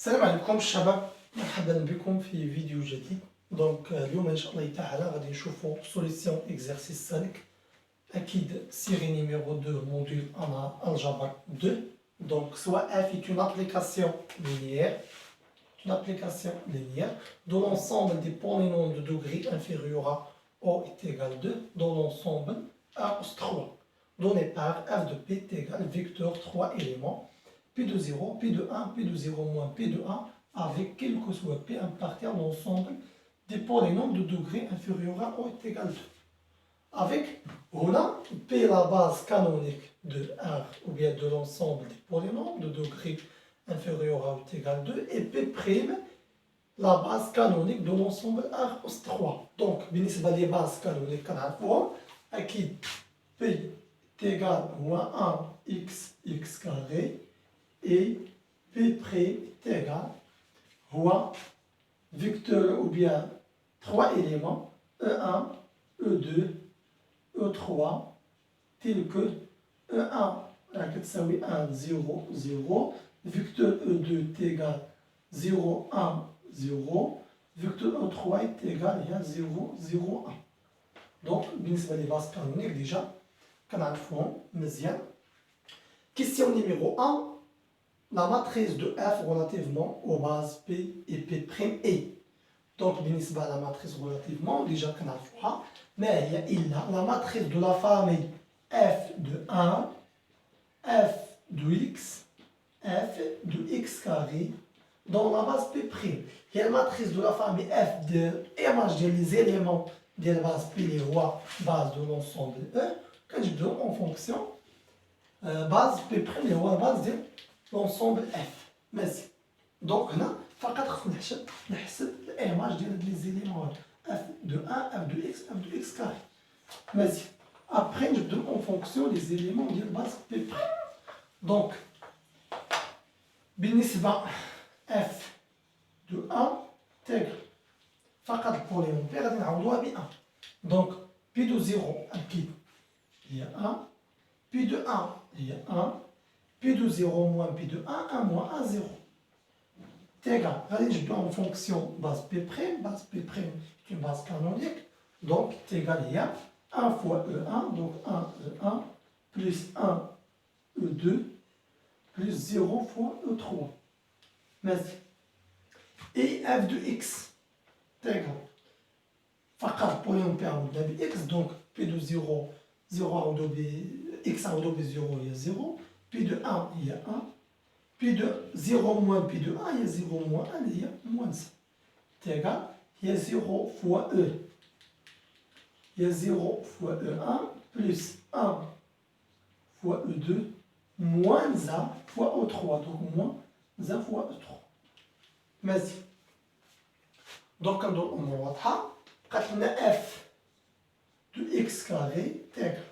السلام عليكم الشباب، مرحبا بكم في فيديو جديد. اليوم ان شاء الله تعالى غادي نشوفوا سوليسيون اكزرسيس 5 اكيد série numéro 2 module en algèbre 2. Donc soit f est une application linéaire de l'ensemble des polynômes de degré inférieur à o est égal 2 dans l'ensemble A3 donné par f de p est égal vecteur 3 éléments P de 0, P de 1, P de 0 moins P de 1 avec quel que soit P imparti à l'ensemble des polynômes de degré inférieur à O est égal 2. Avec, on a P la base canonique de R ou bien de l'ensemble des polynômes de degré inférieur à O est égal 2 et P' la base canonique de l'ensemble R os 3. Donc, بالنسبة les bases canoniques كنعرفوهم أكيد P est égal à 1x carré et P' est égal à vecteur ou bien 3 éléments E1, E2, E3 tel que E1 est 1, 0, 0, vecteur E2 est égal 0, 1, 0, vecteur E3 est égal à 0, 0, 1. Donc, بالنسبة les bases canoniques déjà, كنعرفوهم مزيان. Question numéro 1. La matrice de f relativement aux bases P et P'. Donc, بالنسبة à la matrice relativement, déjà كنعرفوها ما هي إلا la matrice de la famille f de 1, f de x, f de x carré dans la base P'. هي la matrice de la famille f de image des éléments de la base P اللي هو base de l'ensemble E كنجبدو en fonction base P' اللي هو base ديال l'ensemble F. ماشي دونك هنا فقط خصنا نحسب الايماج ديال هاد لي زيليمون F de 1, F de X, F de X carré. ماشي après نبداو en fonction les éléments ديال باز P'. دونك بالنسبة F de 1 تاكل فقط البولينوم P غادي نعوضوها ب 1. دونك P de 0 أكيد هي 1, P de 1 هي 1, P de 0 moins P de 1, 1 moins 1, 0. Égal. Je dois en fonction base P', base P' est une base canonique, donc c'est égal à 1 fois E1, donc 1 E1, plus 1 E2, plus 0 fois E3. Merci. Et f de x, c'est égal. فقط polynôme P عوضنا ب x, donc P de 0, 0 عوضو ب x عوضو ب 0 هي 0. P de 1 il y a 1, P de 0 moins P de 1 il y a 0 moins 1 il y a moins 1. C'est égal, il y a 0 fois E, il y a 0 fois E1 plus 1 fois E2 moins 1 fois E3, donc moins 1 fois E3. Merci. Donc quand on نوضحها بقات لنا f de x carré تاكل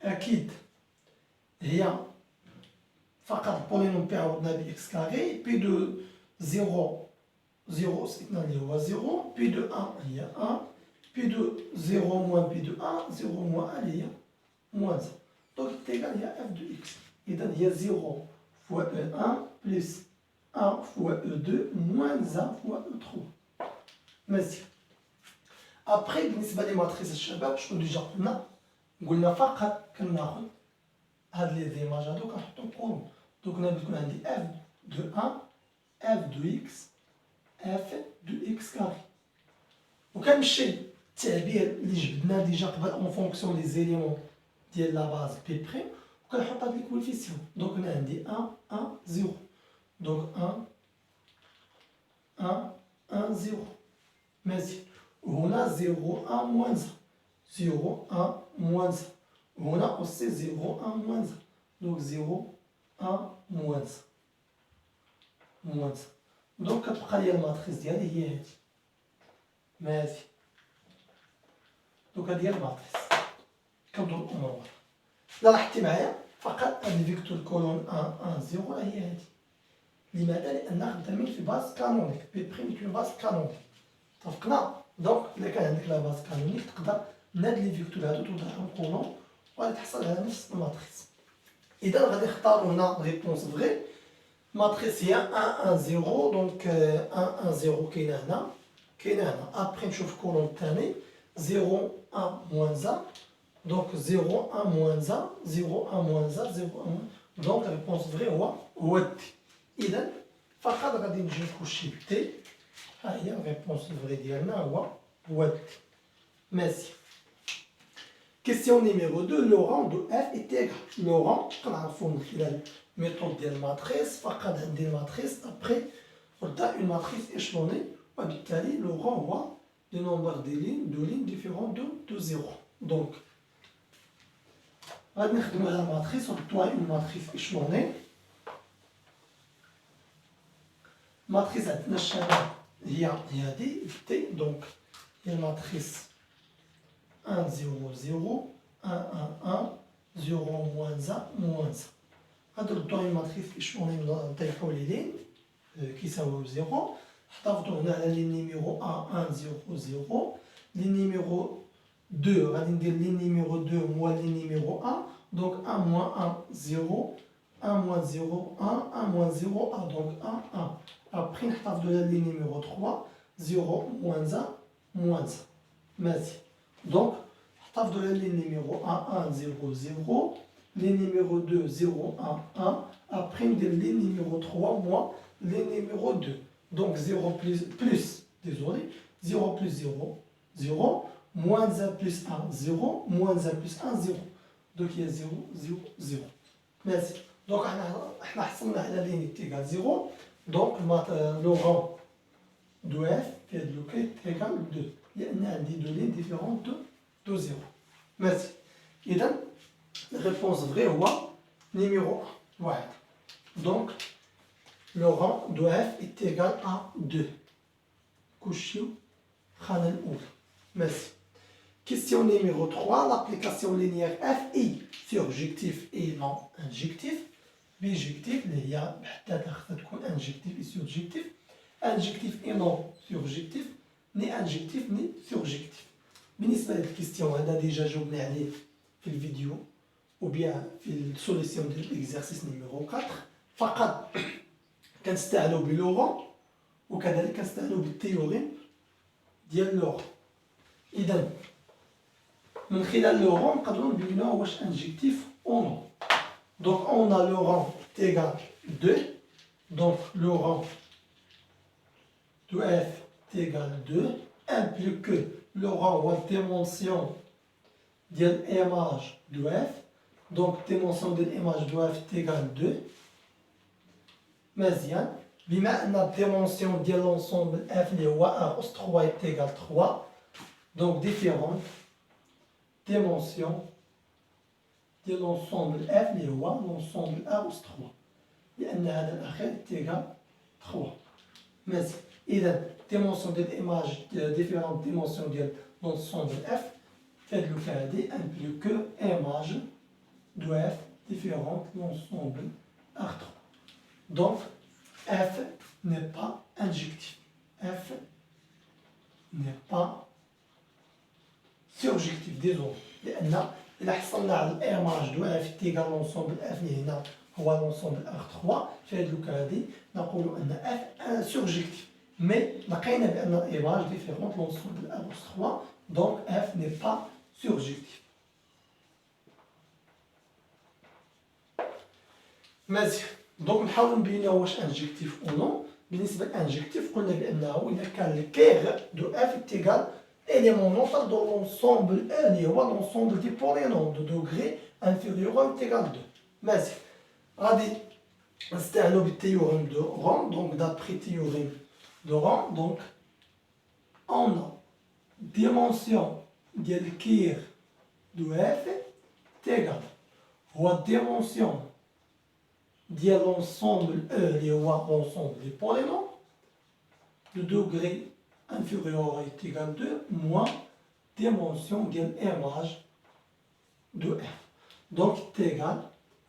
أكيد هي فقط البولينوم P عوضنا ب x carré P de 0 0 سقطنا اللي هو 0 P de 1 هي 1 P de 0 moins P de 1 0 moins 1 هي moins 1 donc c'est égal هي f de x إذا هي 0 fois E1 plus 1 fois E2 moins 1 fois E3 ماشي. après بالنسبة لماتريس الشباب شنو ديجا قلنا فقط كناخد هاد لي زيماج هادو كنحطو كولوم. دونك انا بتكون عندي f de 1 f de x f de x carré وكنمشي التعبير اللي جبدناه ديجا قبل اون فونكسيون لي زيليمون ديال لا باز بي بريم وكنحط هاد لي كويفيسيون. دونك انا عندي 1 1 0 دونك 1 1 1 0 ماشي وهنا 0 1 موان 0 1 موان وهنا aussi 0 1 moins 1 donc 0 1 moins 1 moins 1 donc كتبقى لي الماتريس ديالي هي هادي ماشي. دونك هادي هي الماتريس كنبداو الامور واضحه. الا لاحظتي معايا فقط هاد فيكتور كولون 1 1 0 هي هادي. لماذا؟ لانها خدامين في باز كانونيك بي بريم اون باز كانونيك اتفقنا. دونك الا كان عندك لا باز كانونيك تقدر ناد لي فيكتور هادو توضعهم كولون وغادي تحصل على نفس الماتريس. إذا غادي نختارو هنا ريبونس فغي matrice هي 1 1 0 دونك 1 1 0 كاينه هنا كاينه هنا ابري نشوف الكولون الثاني 0 1 موان 1 دونك 0 1 موان 1 0 1 موان 1 0 1 دونك ريبونس فري هو تي اذا فقط غادي نجي نكوشي تي ها هي الريبونس فري ديالنا هو تي ماشي Question numéro 2, le rang de f est égal. Le rang, كنعرفو من خلال méthode ديال الماتريس فقط عندي الماتريس après قلنا une matrice échelonnée وبالتالي le rang هو le nombre de lignes différents de 0. Donc غادي نخدمو على الماتريس وقلنا une matrice échelonnée. الماتريس عندنا الشمال هي هادي تي دونك هي الماتريس 1 0 0 1 1 1 0 moins 1 moins 1 غادي نردو على الماتريس إشلوني نطيحو لي لين كيساويو 0 احتفظوا هنا على لين نيميرو 1 1 0 0 لين نيميرو 2 غادي ندير لين نيميرو 2 موان لين نيميرو 1 دونك 1 موان 1 0 1 موان 0 1 1 موان 0 1 دونك 1 1 ابخي نحتفظوا على لين نيميرو 3 0 moins 1 moins 1 ماشي Donc, احتفظوا على لين نيميرو 1 1 0 0 لين نيميرو 2 0 1 1 après ندير لين نيميرو 3 moins لين نيميرو 2 donc 0 plus désolé 0 plus 0 0 moins 1 plus 1 0 moins 1 plus 1 0 donc il y a 0 0 0 merci donc احنا حصلنا على لين égal 0 donc le rang de f في هاد لو كاي égal 2 لأن عندي دو لين ديفيرون دو زيرو ماشي إذا الريبونس فغي هو نيميرو واحد دونك لو ران دو اف إت إيغال أ دو كوشيو الخانة الأولى ماشي كيستيون نيميرو 3 لابليكاسيون لينيير اف اي سيرجيكتيف اي نون انجيكتيف بيجيكتيف اللي هي بحدها خاصها تكون انجيكتيف اي سيرجيكتيف انجيكتيف اي نون سيرجيكتيف ni adjectif ni surjectif. بالنسبة لهاد الكيستيون هذا ديجا جاوبنا عليه في الفيديو ou bien في السوليسيون ديال الاكزرسيس نيميرو 4 فقط كنستعملو بلورون وكذلك كنستعملو بالتيوريم ديال لورون. إذا من خلال لورون نقدرو نبينو واش انجيكتيف او نون. دونك اون ا لورون تيغال 2 دونك لورون دو اف égale 2 implique que le rang ou la dimension de l'image de f donc dimension de l'image de f est égale 2 مزيان بما أن الديمونسيون ديال l'ensemble f اللي هو 1 أس 3 est égale 3 donc différentes dimensions ديال l'ensemble f اللي هو l'ensemble 1 أس 3 لأن هذا الأخير est égale 3 مزيان إذا dimension de l'image différentes dimensions de l'ensemble f fait le cas implique que image de f différente l'ensemble R3 donc f n'est pas injectif f n'est pas surjectif désolé لأن إذا حصلنا على الإيماج دو f تيغال l'ensemble f اللي هنا هو l'ensemble R3 في هذا الكا نقول أن f surjectif mais لقينا بأن الإيماج ديفيرونت l'ensemble R3 donc f n'est pas surjectif. مزيان دونك نحاولو نبينو واش انجكتيف او نون. بالنسبة للانجكتيف قلنا بأنه إذا كان الكيغ دو اف تيغال élément نوتر دو l'ensemble اللي هو l'ensemble دي بولينوم دو دوغري انفيريور أو تيغال 2 مزيان غادي نستعملو بالتيوريم دو رون دونك دابخي تيوريم de rang, donc on a dimension de l'kir de f est égale à dimension de l'ensemble E, l'ensemble des polynômes, le degré inférieur est égal à 2 moins dimension de l'image de f. Donc c'est égal,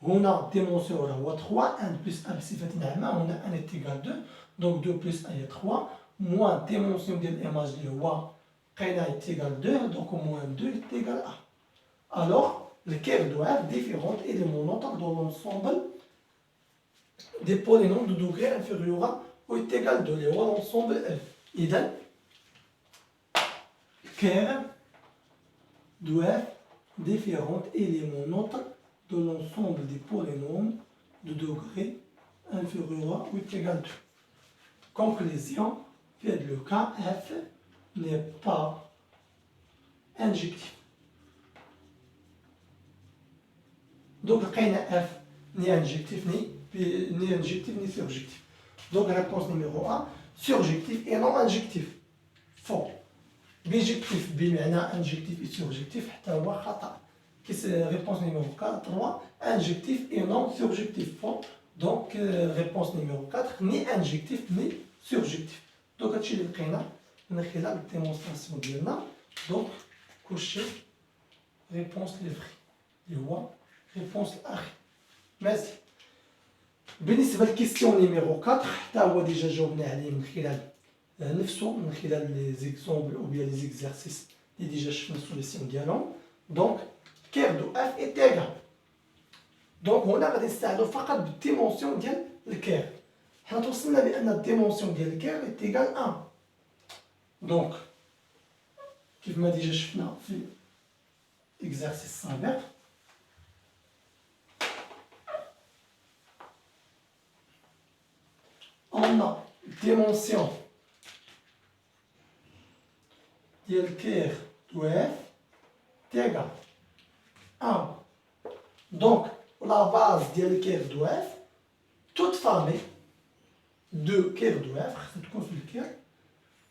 on a dimension de 3, 1 plus 1 بصفة عامة, on a 1 est égal à 2. Donc 2 plus 1 est 3, moins dimension de l'image de y est égal à 2, donc moins 2 est égal à 1. Alors, le curve doit être différent élément notable dans l'ensemble des polynômes de degré inférieur à ou est égal à 2 اللي هو l'ensemble F. إذا كير doit F différents éléments neutres de l'ensemble des polynômes de degré inférieur à ou est égal à 2. Conclusion, le cas F n'est pas injectif. Donc, F ni injectif ni surjectif. Donc, réponse numéro 1, surjectif et non injectif. Faux. Bijectif, بمعنى injectif et surjectif, حتى هو خطأ. Réponse numéro 3, injectif et non surjectif. Faux. Donc, réponse numéro 4, ni injectif ni surjectif. Donc, هادشي اللي لقينا من خلال الديمونستراسيون ديالنا. Donc, كلشي réponse اللي فري اللي هو réponse الأخير. ماشي. بالنسبة للكيستيون نيميرو 4 حتى هو ديجا جاوبنا عليه من خلال نفسه من خلال لي زيكزومبل او بيان لي زيكزارسيس اللي ديجا شفنا السوليسيون ديالهم. دونك كير دو اف اي تيغال. دونك هنا غادي نستعملو فقط بالديمونسيون ديال الكير. حنا توصلنا بان الديمونسيون ديال الكير اي تيغال 1. دونك كيف ما ديجا شفنا في الاكزارسيس السابق on a dimension ديال كير دو اف تيغال 1. دونك لا باز ديال كير دو اف توت فامي دو كير دو اف خصها تكون في الكير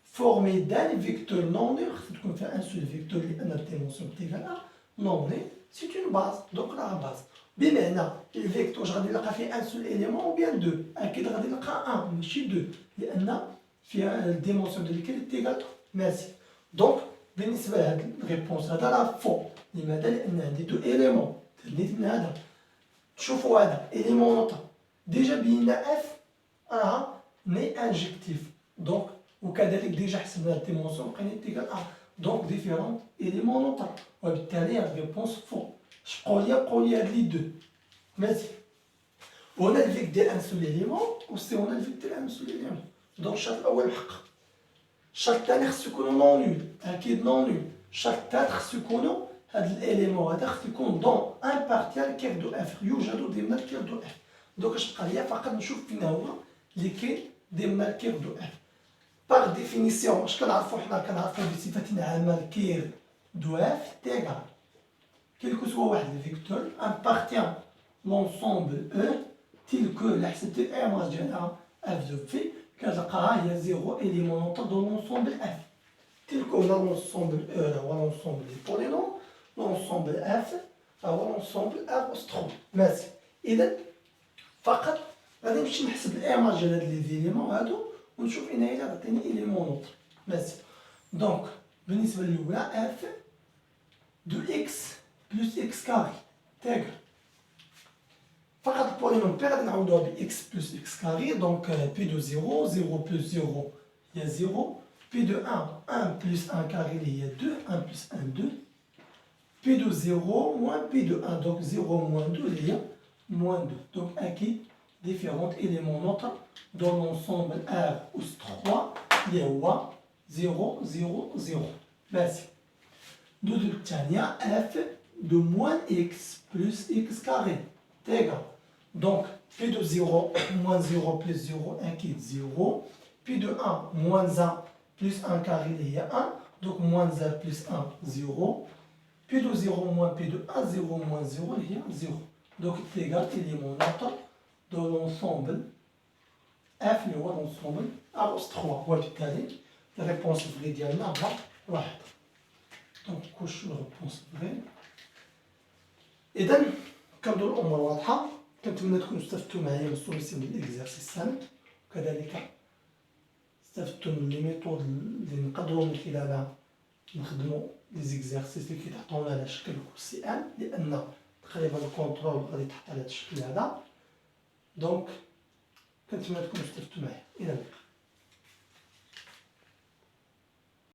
فورمي دان فيكتور نون نيل خصها تكون فيها ان سول فيكتور لان الديمونسيون تيغال 1 نون نيل سي اون باز. دونك لا باز بمعنى الفيكتور غادي نلقى فيه ان سول اليمون او بيان دو اكيد غادي نلقى 1 ماشي 2 لان فيها الديمونسيون ديال الكير تيغال ماشي. دونك بالنسبه لهاد الريبونس هذا راه فو. لماذا؟ لان عندي دو اليمون تهنيت من هذا. شوفوا هذا اليمون نوطا ديجا بينا اف راه ني انجكتيف. دونك وكذلك ديجا حسبنا الديمونسيون لقينا تيغال 1. دونك ديفيرون اليمون نوطا وبالتالي هاد الريبونس فو. بقاو لي هاد لي دو ماشي. وهنا الفيك ديال ان سول اليمون وسي هنا الفيك ديال ان سول اليمون. دونك الشرط الاول محقق. الشرط الثاني خصو يكونوا نون نول اكيد نون نول. الشرط الثالث خصو يكونوا هاد الاليمون هذا خصو يكون دون ان بارتيال كير دو اف يوجد ضمن الكير دو اف. دونك اش بقى ليا فقط نشوف فين هو اللي كاين ضمن الكير دو اف. باغ ديفينيسيون اش كنعرفو حنا؟ كنعرفو بصفه عامه الكير دو اف تيغال quel que soit واحد الفيكتور appartient l'ensemble E tel que لا حسبت الإيماج ديالها اف دو في كتلقاها هي زيرو إليمون نوطا دو لونسومبل اف tel que هنا لونسومبل E راه هو لونسومبل دي بولينوم لونسومبل اف راه هو لونسومبل اف أس 3 ماشي. إذا فقط غادي نمشي نحسب الإيماج ديال هاد لي زيليمون هادو ونشوف إن هي غتعطيني إليمون نوطا ماشي. دونك بالنسبة للأولى اف دو إكس plus x carré تاغل فقط البولينوم بي غادي نعوضوها ب x plus x carré. دونك بي دو 0 0 plus 0 هي 0 بي دو 1 1 plus 1 carré اللي هي 2 1 plus 1 2 بي دو 0 moins بي دو 1 دونك 0 moins 2 اللي هي moins 2. دونك أكيد différents éléments neutres dans l'ensemble R أس 3 اللي هو 0 0 0 ماشي. ندوزو للثانية f de moins x plus x carré تيغال. دونك بي دو 0 moins 0 plus 0 أكيد 0 بي دو 1 moins 1 plus 1 carré اللي هي 1 دونك moins 1 plus 1 0 بي دو 0 moins بي دو 1 0 moins 0 اللي هي 0. دونك تيغال élément neutre de l'ensemble f اللي هو l'ensemble R أس 3 وبالتالي الريبونس فري ديالنا هو 1. دونك كلشي الريبونس فري. إذا كنظن الأمور واضحة. كنتمنى تكونوا استفدتوا معايا من السوليسيون ديال الإكزارسيس السابق وكذلك استفدتوا من لي ميثود اللي نقدروا من خلالها نخدموا لي زيكزارسيس اللي كيتعطونا على شكل كرسي ان لأن تقريبا الكونترول غادي يتحط على هذا الشكل هذا. دونك كنتمنى تكونوا استفدتوا معايا. إلى اللقاء.